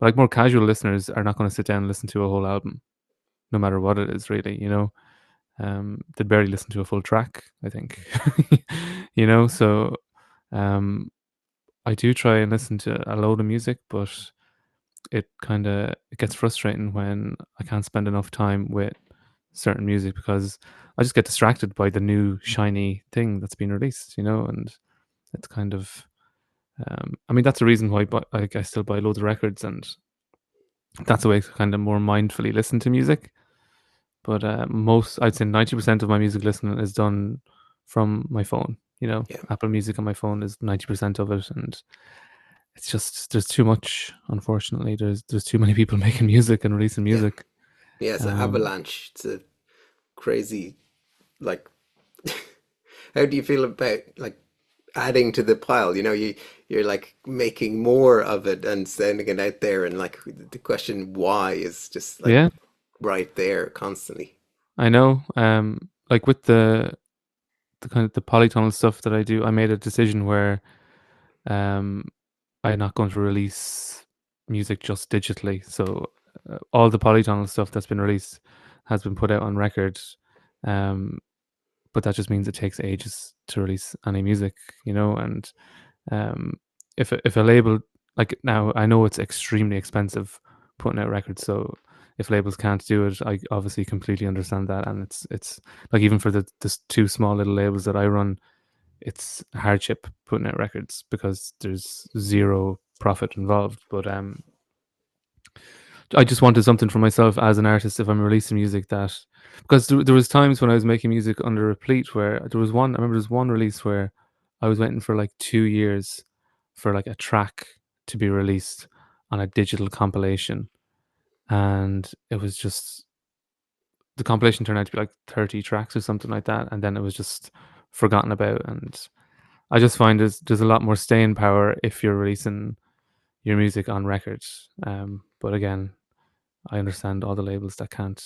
like more casual listeners are not going to sit down and listen to a whole album, no matter what it is, really. They'd barely listen to a full track, I think. So um, I do try and listen to a load of music, but it gets frustrating when I can't spend enough time with certain music because I just get distracted by the new shiny thing that's been released, and it's kind of I mean that's the reason why I still buy loads of records and that's a way to kind of more mindfully listen to music. But I'd say 90% of my music listening is done from my phone. Yeah, Apple Music on my phone is 90% of it, and it's just there's too much. Unfortunately, there's too many people making music and releasing yeah, music. yeah. It's an Um, avalanche. It's a crazy like, how do you feel about like adding to the pile? You know, you're like making more of it and sending it out there, and like the question why is just like Yeah, right there constantly. I know. Like with the kind of the polytunnel stuff that I do, I made a decision where um I'm not going to release music just digitally. So all the polytunnel stuff that's been released has been put out on record. Um, but that just means it takes ages to release any music, you know. And um, if a label, like, now I know it's extremely expensive putting out records, so if labels can't do it, I obviously completely understand that. And it's like, even for the two small little labels that I run, it's hardship putting out records because there's zero profit involved. But I just wanted something for myself as an artist if I'm releasing music, that, because there was times when I was making music under Replete where there was one, I remember there's one release where I was waiting for like 2 years for like a track to be released on a digital compilation, and it was just, the compilation turned out to be like 30 tracks or something like that, and then it was just forgotten about. And I just find there's a lot more staying power if you're releasing your music on records. But again, I understand all the labels that can't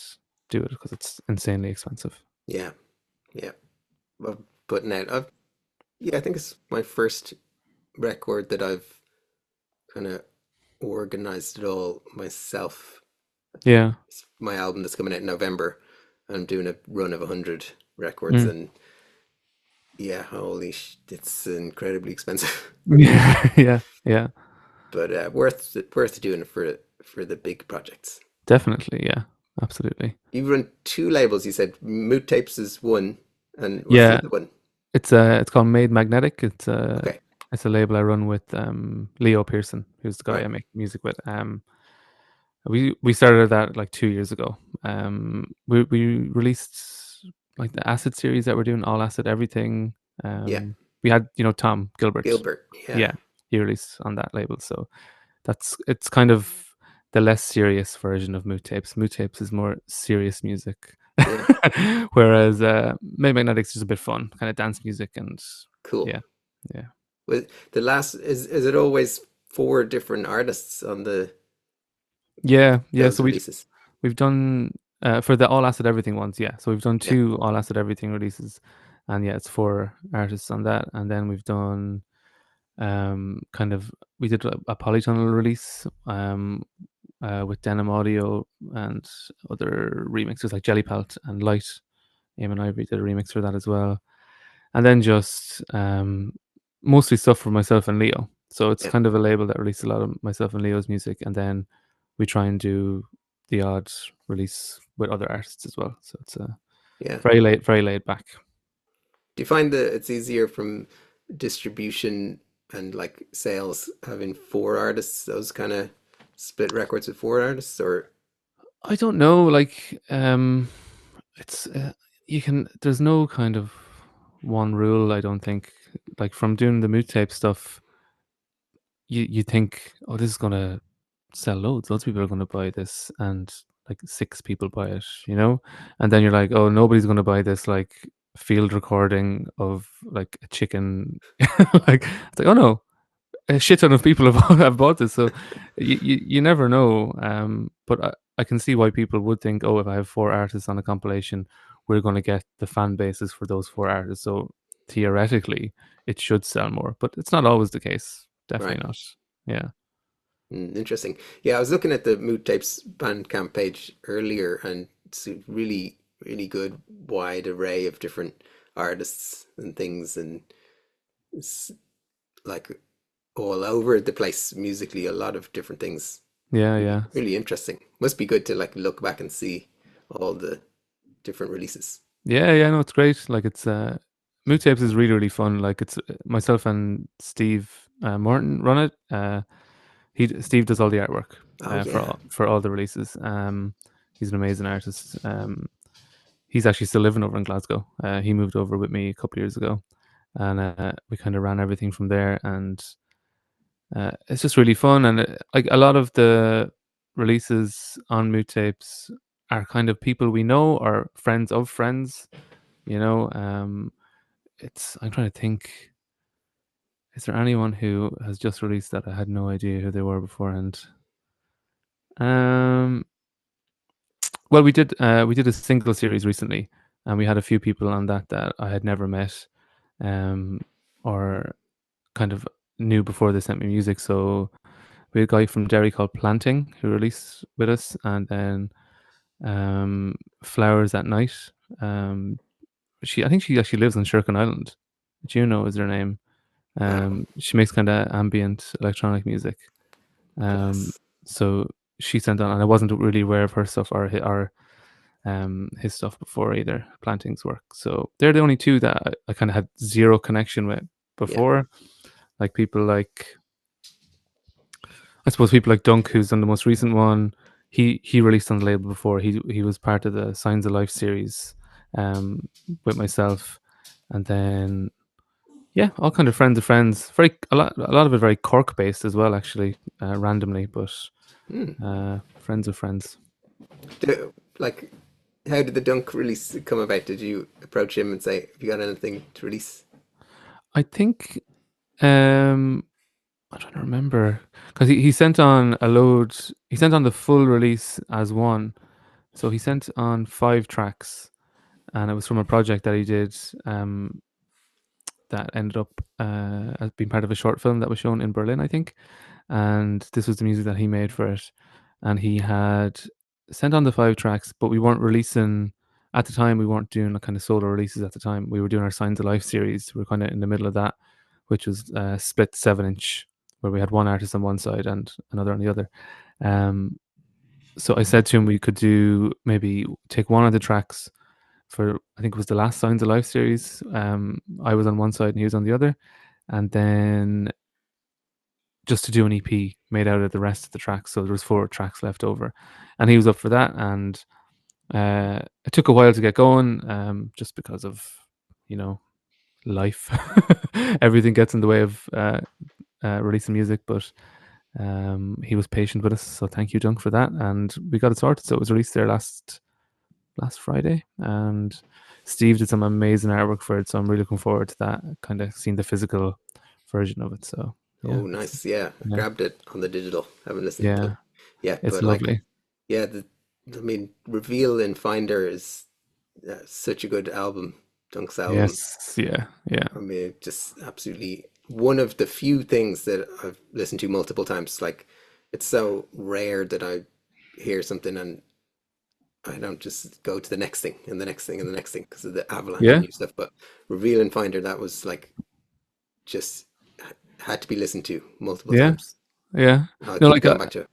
do it because it's insanely expensive. Yeah, yeah. Well, putting out, yeah, I think it's my first record that I've kind of organized it all myself. Yeah. It's my album that's coming out in November. I'm doing a run of 100 records, Mm. and yeah, it's incredibly expensive, Yeah. Yeah. Yeah. but worth doing it for the big projects. Definitely. Yeah. Absolutely. You run two labels. You said Moot Tapes is one, and what's the Yeah. other one? It's called Made Magnetic. Okay, It's a label I run with Leo Pearson, who's the guy right. I make music with. We started that like 2 years ago. We released like the Acid series that we're doing, all Acid everything. Yeah, We had, Tom Gilbert. Gilbert. Yeah, Yeah, he released on that label. So it's kind of the less serious version of Moot Tapes. Moot Tapes is more serious music, yeah. whereas Made Magnetics is just a bit fun, kind of dance music. And Cool. yeah, yeah, With the last, is it always four different artists on yeah. those So releases? we've done for the All Acid Everything ones. Yeah, so we've done Yeah, two All Acid Everything releases, and yeah, it's four artists on that. And then we've done kind of, we did a Polytunnel release with Denim Audio and other remixers like Jelly Pelt and Light. Eamon Ivory did a remix for that as well. And then just mostly stuff for myself and Leo. So it's yeah, kind of a label that releases a lot of myself and Leo's music, and then we try and do the odd release with other artists as well. So it's yeah. very laid back. Do you find that it's easier from distribution and like sales having four artists, those kind of split records with four artists, or I don't know, like it's you can, there's no kind of one rule, I don't think. Like, from doing the Moot Tape stuff, you think, oh, this is gonna sell loads. Loads of people are gonna buy this, and like 6 people buy it, and then you're like, oh, nobody's gonna buy this like field recording of like a chicken. Like, it's like, oh no, a shit ton of people have bought this. So you never know. But I can see why people would think, oh, if I have 4 artists on a compilation, we're going to get the fan bases for those 4 artists. So theoretically, it should sell more, but it's not always the case. right? Definitely not. Yeah. Interesting. Yeah, I was looking at the Mood Tapes Bandcamp page earlier, and it's a really, really good wide array of different artists and things, and it's like all over the place musically, a lot of different things. Yeah. Really, Yeah. really interesting. Must be good to like look back and see all the different releases. Yeah. Yeah. No, it's great. Like, it's Moot Tapes is really, really fun. Like, it's myself and Steve Morton run it. Steve does all the artwork Oh yeah, for all the releases. He's an amazing artist. He's actually still living over in Glasgow. He moved over with me a couple of years ago, and we kind of ran everything from there. And it's just really fun. And like, a lot of the releases on Moot Tapes are kind of people we know or friends of friends. You know, I'm trying to think. Is there anyone who has just released that I had no idea who they were beforehand? Um, well, we did a single series recently, and we had a few people on that I had never met, um, or kind of knew before they sent me music. So we had a guy from Derry called Planting who released with us, and then Flowers at Night. Um, I think she actually lives on Sherkin Island. Juno is her name. Wow, She makes kind of ambient electronic music. Um, class. so she sent on, and I wasn't really aware of her stuff or his stuff before either. Planting's work. So they're the only two that I kind of had zero connection with Yeah. before. Like people like, I suppose people like Dunk, who's on the most recent one. He released on the label before. He was part of the Signs of Life series, um, with myself, and then yeah, all kind of friends of friends. A lot of it very Cork based as well, actually, randomly, but Hmm. friends of friends. Like, how did the dunk release come about? Did you approach him and say, "Have you got anything to release?" I think um, I'm trying to remember because he sent on a load. He sent on the full release as one, so he sent on 5 tracks, and it was from a project that he did. That ended up as being part of a short film that was shown in Berlin, I think. And this was the music that he made for it. And he had sent on the 5 tracks, but we weren't releasing at the time. We weren't doing kind of solo releases at the time. We were doing our Signs of Life series. We were kind of in the middle of that, which was split 7 inch, where we had one artist on one side and another on the other. Um, so I said to him we could do maybe take one of the tracks for, I think it was the last Signs of Life series. I was on one side and he was on the other, and then just to do an EP made out of the rest of the tracks. So there was 4 tracks left over, and he was up for that. And it took a while to get going, just because of, you know, life. Everything gets in the way of releasing music, but he was patient with us. So thank you, Dunk, for that. And we got it sorted. So it was released there last Friday, and Steve did some amazing artwork for it. So I'm really looking forward to that. Kind of seeing the physical version of it. So yeah, Oh, nice. Yeah, I yeah, grabbed it on the digital. Haven't listened to yeah. it yet, It's but like, lovely. yeah, I mean, Reveal in Finder is such a good album. Dunk's album. Yes, yeah, yeah, I mean, just absolutely one of the few things that I've listened to multiple times. Like, it's so rare that I hear something and I don't just go to the next thing and the next thing and the next thing because of the avalanche of yeah, new stuff. But Reveal and Finder, that was like just had to be listened to multiple yeah, times. yeah. I'll No, keep like going back to it.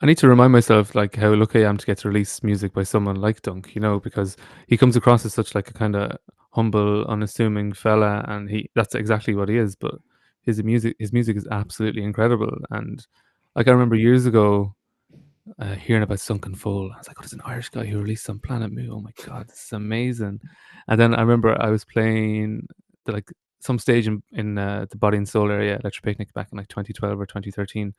I need to remind myself like how lucky I am to get to release music by someone like Dunk, you know, because he comes across as such like a kind of humble, unassuming fella, and that's exactly what he is. But his music is absolutely incredible. And like I remember years ago, hearing about Sunken Foal. I was like, oh, there's an Irish guy who released on Planet Moo. Oh my God, this is amazing. And then I remember I was playing like some stage in the Body and Soul area, Electric Picnic, back in like 2012 or 2013.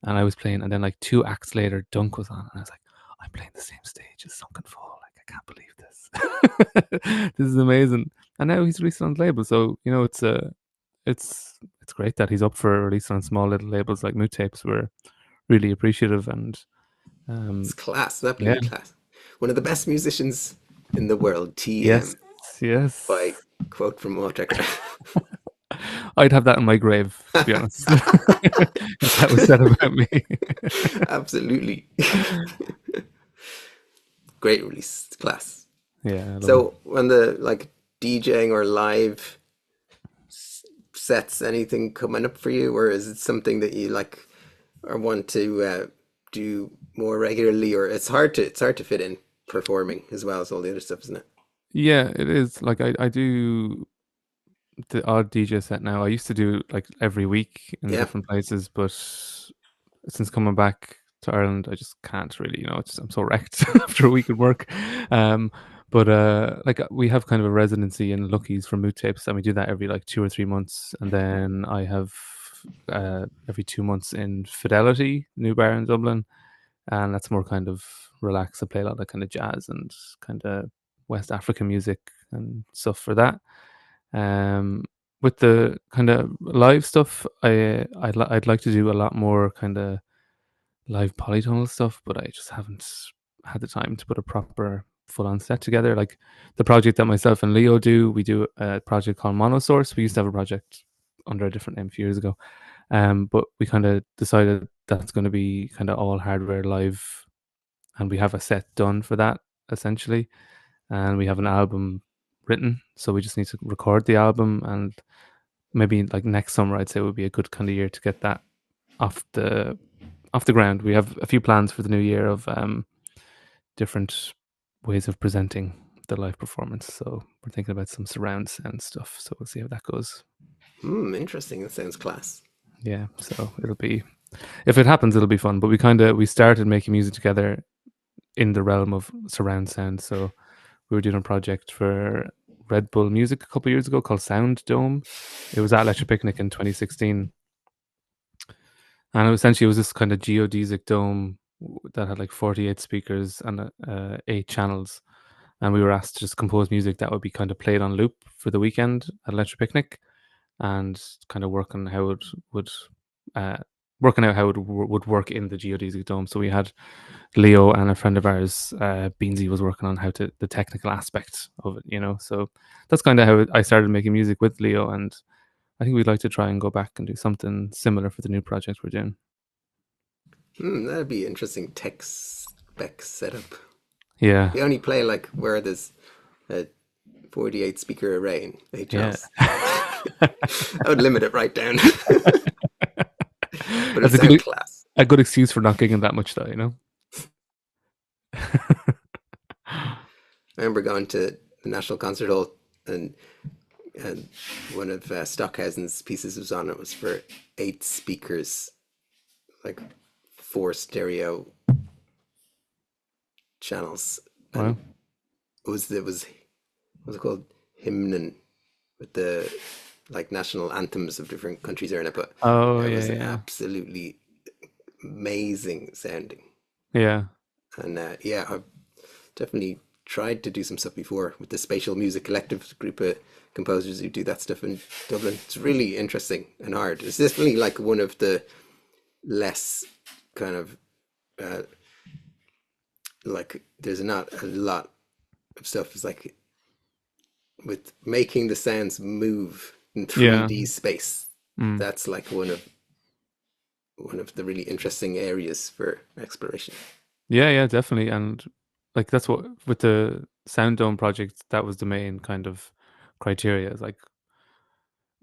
And I was playing, and then like 2 acts later, Dunk was on. And I was like, I'm playing the same stage as Sunken Foal. Like, I can't believe this. This is amazing. And now he's released on the label. So, you know, it's great that he's up for release on small little labels like Moot Tapes. We're really appreciative, and It's um, class, yeah. absolutely class. One of the best musicians in the world, Yes. TM, by Yes. quote from Autograph. I'd have that in my grave, to be honest. If that was said about me. Absolutely. Great release, class. Yeah, I love him. So, when the like DJing or live sets, anything coming up for you, or is it something that you like or want to do more regularly? Or it's hard to fit in performing as well as all the other stuff, isn't it? Yeah, it is. Like I do the odd DJ set now. I used to do like every week in Yeah, different places, but since coming back to Ireland, I just can't really, I'm so wrecked after a week at work. Um, but like we have kind of a residency in Lucky's for Moot Tapes, and we do that every like 2 or 3 months. And then I have every 2 months in Fidelity, new bar in Dublin, and that's more kind of relaxed. I play a lot of kind of jazz and kind of West African music and stuff for that. With the kind of live stuff, I'd like to do a lot more kind of live polytonal stuff, but I just haven't had the time to put a proper full-on set together. Like the project that myself and Leo do, we do a project called Monosource. We used to have a project under a different name a few years ago, but we kind of decided that's going to be kind of all hardware live, and we have a set done for that essentially, and we have an album written, so we just need to record the album, and maybe like next summer I'd say would be a good kind of year to get that off the ground. We have a few plans for the new year of different ways of presenting the live performance, so we're thinking about some surround sound stuff, so we'll see how that goes. Interesting. That sounds class. Yeah, so it'll be, if it happens, it'll be fun. But we started making music together in the realm of surround sound. So we were doing a project for Red Bull Music a couple of years ago called Sound Dome. It was at Electric Picnic in 2016, and essentially it was this kind of geodesic dome that had like 48 speakers and 8 channels, and we were asked to just compose music that would be kind of played on loop for the weekend at Electric Picnic, and kind of working how it would working out how it would work in the geodesic dome. So we had Leo and a friend of ours, Beansy, was working on the technical aspect of it, you know. So that's kind of how I started making music with Leo, and I think we'd like to try and go back and do something similar for the new project we're doing. That'd be interesting tech spec setup. Yeah. We only play like where there's a 48 speaker array in 8 channels. I would limit it right down. But it's a class. A good excuse for not gigging that much, though, you know. I remember going to the National Concert Hall, and one of Stockhausen's pieces was on. It was for 8 speakers, like 4 stereo channels. Wow. It was what's it called? Hymnen, with the like national anthems of different countries are in it. But it was absolutely amazing sounding. Yeah. And I've definitely tried to do some stuff before with the Spatial Music Collective, group of composers who do that stuff in Dublin. It's really interesting and hard. It's definitely like one of the less kind of like there's not a lot of stuff. It's like with making the sounds move in 3D space. That's like one of the really interesting areas for exploration. Yeah, definitely. And like that's what, with the Sound Dome project, that was the main kind of criteria. It's like,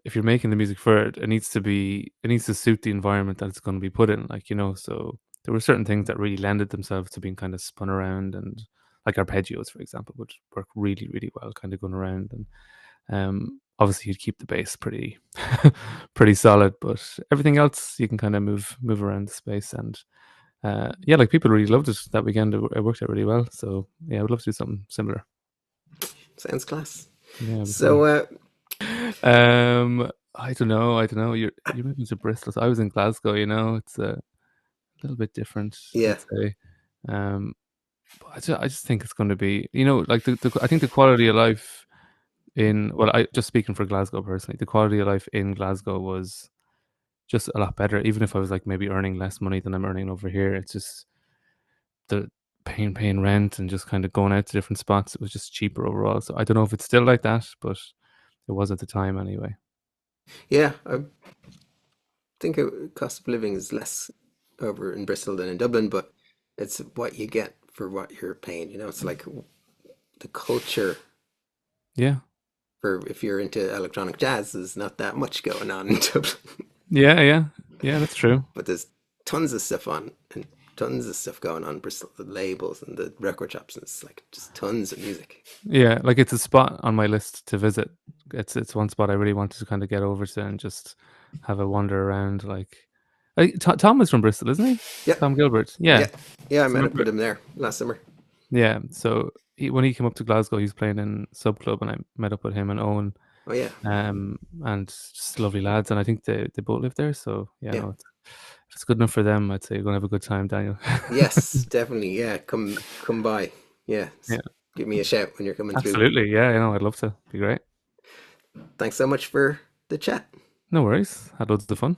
if you're making the music for it, it needs to suit the environment that it's going to be put in, like, you know. So there were certain things that really lended themselves to being kind of spun around, and like arpeggios, for example, would work really, really well kind of going around. And obviously you'd keep the bass pretty pretty solid, but everything else you can kind of move around the space. And like people really loved it that weekend. It worked out really well. So yeah, I would love to do something similar. Sounds class. Yeah. So I don't know. You're moving to Bristol. So I was in Glasgow. You know, it's a little bit different. Yeah. I'd say. But I just think it's going to be, you know, like I think the quality of life I just speaking for Glasgow personally, the quality of life in Glasgow was just a lot better. Even if I was like maybe earning less money than I'm earning over here, it's just the paying rent and just kind of going out to different spots. It was just cheaper overall. So I don't know if it's still like that, but it was at the time anyway. Yeah, I think cost of living is less over in Bristol than in Dublin, but it's what you get for what you're paying. You know, it's like the culture. Yeah. For if you're into electronic jazz, there's not that much going on in Dublin. Yeah, that's true. But there's tons of stuff on, and tons of stuff going on in Bristol, the labels and the record shops, and it's like just tons of music. Yeah, like it's a spot on my list to visit. It's one spot I really wanted to kind of get over to and just have a wander around. Like Tom is from Bristol, isn't he? Yeah. Tom Gilbert. Yeah. I met up with him there last summer. Yeah, so when he came up to Glasgow, he was playing in Sub Club, and I met up with him and Owen. Oh yeah. And just lovely lads, and I think they both live there. So no, if it's good enough for them, I'd say you're gonna have a good time, Daniel. Yes, definitely. Yeah, come by. Yeah. give me a shout when you're coming through. Absolutely. Yeah, I know. I'd love to. Be great. Thanks so much for the chat. No worries. Had loads of fun.